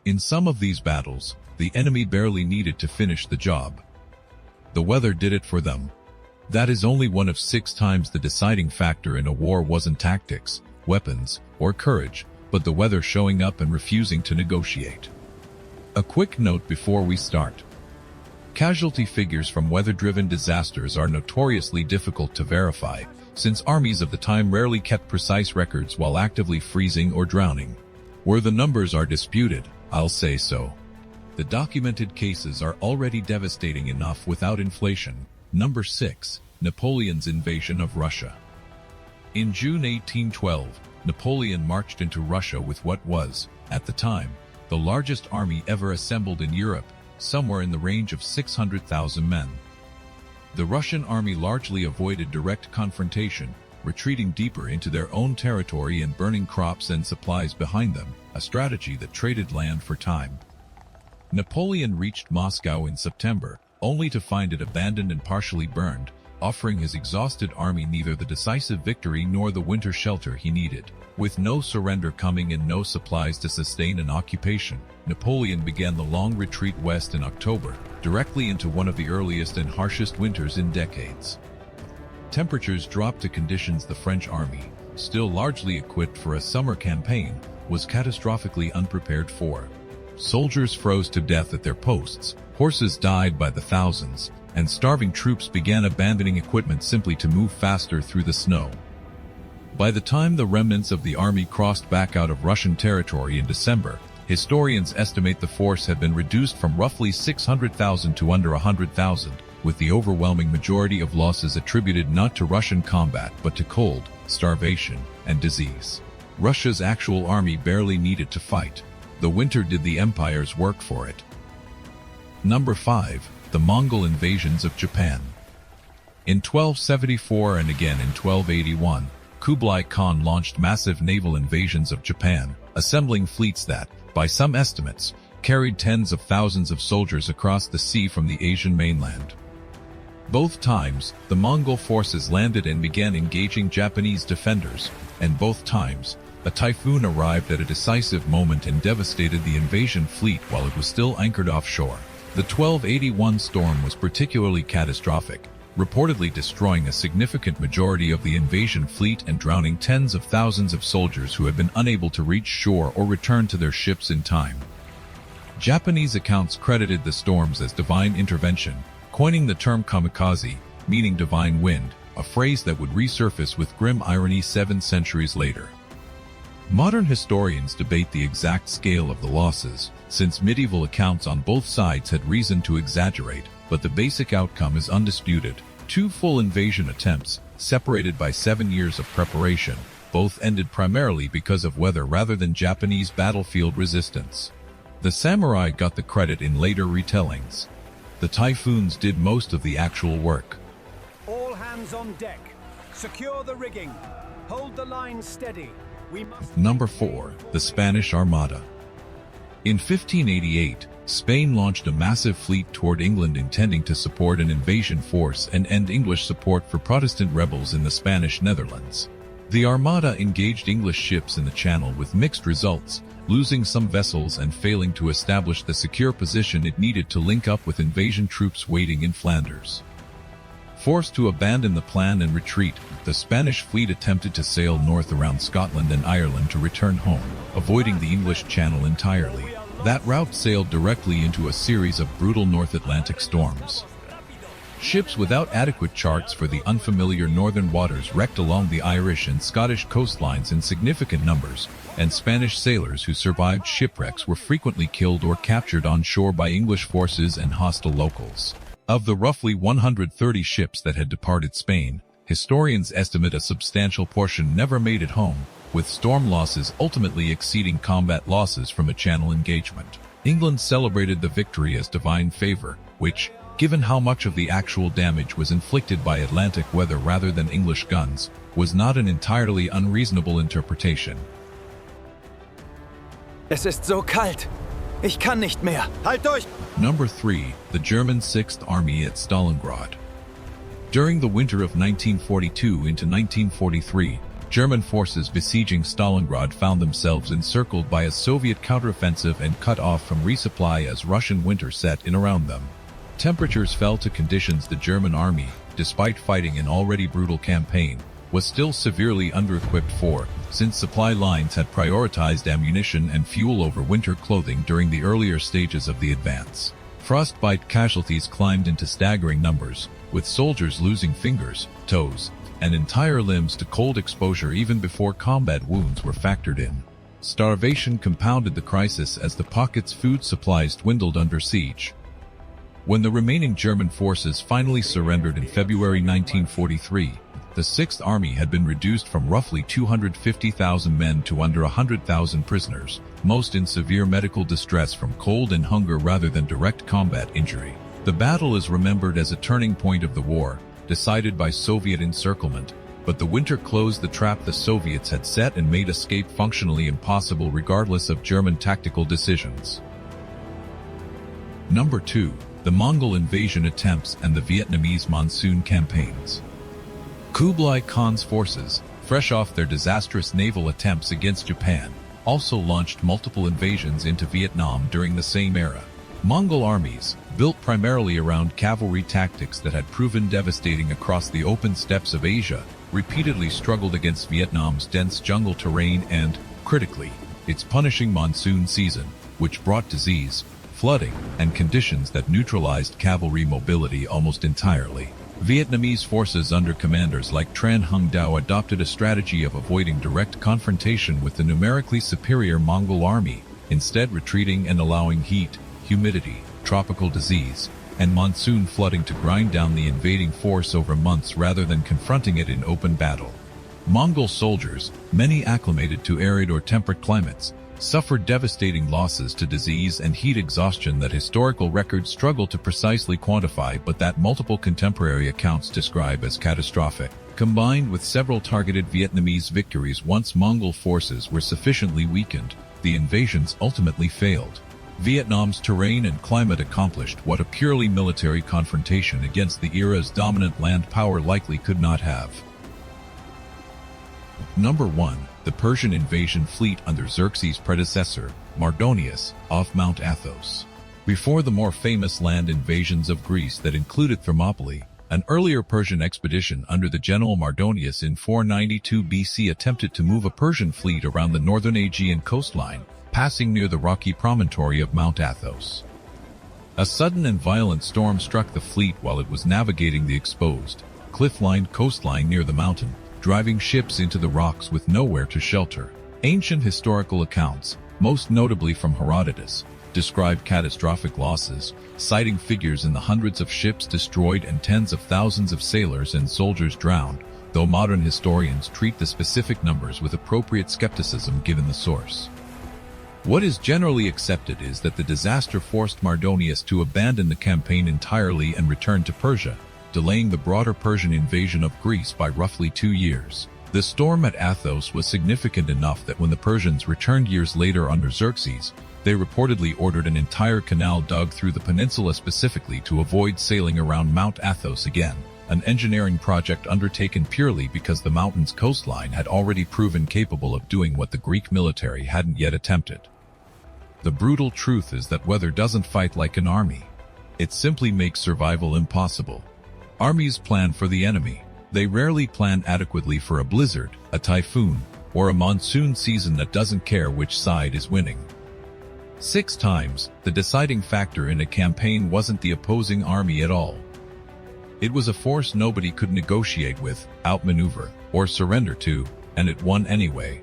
In some of these battles, the enemy barely needed to finish the job. The weather did it for them. That is only one of 6 times the deciding factor in a war wasn't tactics, weapons, or courage, but the weather showing up and refusing to negotiate. A quick note before we start. Casualty figures from weather-driven disasters are notoriously difficult to verify, since armies of the time rarely kept precise records while actively freezing or drowning. Where the numbers are disputed, I'll say so. The documented cases are already devastating enough without inflation. Number 6. Napoleon's invasion of Russia. In June 1812, Napoleon marched into Russia with what was, at the time, the largest army ever assembled in Europe, somewhere in the range of 600,000 men. The Russian army largely avoided direct confrontation, retreating deeper into their own territory and burning crops and supplies behind them, a strategy that traded land for time. Napoleon reached Moscow in September, only to find it abandoned and partially burned, offering his exhausted army neither the decisive victory nor the winter shelter he needed. With no surrender coming and no supplies to sustain an occupation, Napoleon began the long retreat west in October, directly into one of the earliest and harshest winters in decades. Temperatures dropped to conditions the French army, still largely equipped for a summer campaign, was catastrophically unprepared for. Soldiers froze to death at their posts, horses died by the thousands, and starving troops began abandoning equipment simply to move faster through the snow. By the time the remnants of the army crossed back out of Russian territory in December, historians estimate the force had been reduced from roughly 600,000 to under 100,000, with the overwhelming majority of losses attributed not to Russian combat but to cold, starvation, and disease. Russia's actual army barely needed to fight. The winter did the empire's work for it. Number 5. The Mongol invasions of Japan. In 1274 and again in 1281, Kublai Khan launched massive naval invasions of Japan, assembling fleets that, by some estimates, carried tens of thousands of soldiers across the sea from the Asian mainland. Both times, the Mongol forces landed and began engaging Japanese defenders, and both times, a typhoon arrived at a decisive moment and devastated the invasion fleet while it was still anchored offshore. The 1281 storm was particularly catastrophic, reportedly destroying a significant majority of the invasion fleet and drowning tens of thousands of soldiers who had been unable to reach shore or return to their ships in time. Japanese accounts credited the storms as divine intervention, coining the term kamikaze, meaning divine wind, a phrase that would resurface with grim irony 7 centuries later. Modern historians debate the exact scale of the losses, since medieval accounts on both sides had reason to exaggerate, but the basic outcome is undisputed. 2 full invasion attempts, separated by 7 years of preparation, both ended primarily because of weather rather than Japanese battlefield resistance. The samurai got the credit in later retellings. The typhoons did most of the actual work. All hands on deck. Secure the rigging. Hold the line steady. Number 4. The Spanish Armada. In 1588, Spain launched a massive fleet toward England intending to support an invasion force and end English support for Protestant rebels in the Spanish Netherlands. The Armada engaged English ships in the Channel with mixed results, losing some vessels and failing to establish the secure position it needed to link up with invasion troops waiting in Flanders. Forced to abandon the plan and retreat, the Spanish fleet attempted to sail north around Scotland and Ireland to return home, avoiding the English Channel entirely. That route sailed directly into a series of brutal North Atlantic storms. Ships without adequate charts for the unfamiliar northern waters wrecked along the Irish and Scottish coastlines in significant numbers, and Spanish sailors who survived shipwrecks were frequently killed or captured on shore by English forces and hostile locals. Of the roughly 130 ships that had departed Spain, historians estimate a substantial portion never made it home, with storm losses ultimately exceeding combat losses from a Channel engagement. England celebrated the victory as divine favor, which, given how much of the actual damage was inflicted by Atlantic weather rather than English guns, was not an entirely unreasonable interpretation. Es ist so kalt. Ich kann nicht mehr. Halt durch! Number 3. The German Sixth Army at Stalingrad. During the winter of 1942 into 1943, German forces besieging Stalingrad found themselves encircled by a Soviet counteroffensive and cut off from resupply as Russian winter set in around them. Temperatures fell to conditions the German army, despite fighting an already brutal campaign, was still severely under-equipped for, since supply lines had prioritized ammunition and fuel over winter clothing during the earlier stages of the advance. Frostbite casualties climbed into staggering numbers, with soldiers losing fingers, toes, and entire limbs to cold exposure even before combat wounds were factored in. Starvation compounded the crisis as the pocket's food supplies dwindled under siege. When the remaining German forces finally surrendered in February 1943, the Sixth Army had been reduced from roughly 250,000 men to under 100,000 prisoners, most in severe medical distress from cold and hunger rather than direct combat injury. The battle is remembered as a turning point of the war, decided by Soviet encirclement, but the winter closed the trap the Soviets had set and made escape functionally impossible regardless of German tactical decisions. Number 2. The Mongol invasion attempts and the Vietnamese monsoon campaigns. Kublai Khan's forces, fresh off their disastrous naval attempts against Japan, also launched multiple invasions into Vietnam during the same era. Mongol armies, built primarily around cavalry tactics that had proven devastating across the open steppes of Asia, repeatedly struggled against Vietnam's dense jungle terrain and, critically, its punishing monsoon season, which brought disease, flooding, and conditions that neutralized cavalry mobility almost entirely. Vietnamese forces under commanders like Tran Hung Dao adopted a strategy of avoiding direct confrontation with the numerically superior Mongol army, instead retreating and allowing heat, humidity, tropical disease, and monsoon flooding to grind down the invading force over months rather than confronting it in open battle. Mongol soldiers, many acclimated to arid or temperate climates, suffered devastating losses to disease and heat exhaustion that historical records struggle to precisely quantify but that multiple contemporary accounts describe as catastrophic. Combined with several targeted Vietnamese victories once Mongol forces were sufficiently weakened, the invasions ultimately failed. Vietnam's terrain and climate accomplished what a purely military confrontation against the era's dominant land power likely could not have. Number 1. The Persian invasion fleet under Xerxes' predecessor, Mardonius, off Mount Athos. Before the more famous land invasions of Greece that included Thermopylae, an earlier Persian expedition under the general Mardonius in 492 BC attempted to move a Persian fleet around the northern Aegean coastline, passing near the rocky promontory of Mount Athos. A sudden and violent storm struck the fleet while it was navigating the exposed, cliff-lined coastline near the mountain, driving ships into the rocks with nowhere to shelter. Ancient historical accounts, most notably from Herodotus, describe catastrophic losses, citing figures in the hundreds of ships destroyed and tens of thousands of sailors and soldiers drowned, though modern historians treat the specific numbers with appropriate skepticism given the source. What is generally accepted is that the disaster forced Mardonius to abandon the campaign entirely and return to Persia, delaying the broader Persian invasion of Greece by roughly 2 years. The storm at Athos was significant enough that when the Persians returned years later under Xerxes, they reportedly ordered an entire canal dug through the peninsula specifically to avoid sailing around Mount Athos again, an engineering project undertaken purely because the mountain's coastline had already proven capable of doing what the Greek military hadn't yet attempted. The brutal truth is that weather doesn't fight like an army. It simply makes survival impossible. Armies plan for the enemy. They rarely plan adequately for a blizzard, a typhoon, or a monsoon season that doesn't care which side is winning. 6 times, the deciding factor in a campaign wasn't the opposing army at all. It was a force nobody could negotiate with, outmaneuver, or surrender to, and it won anyway.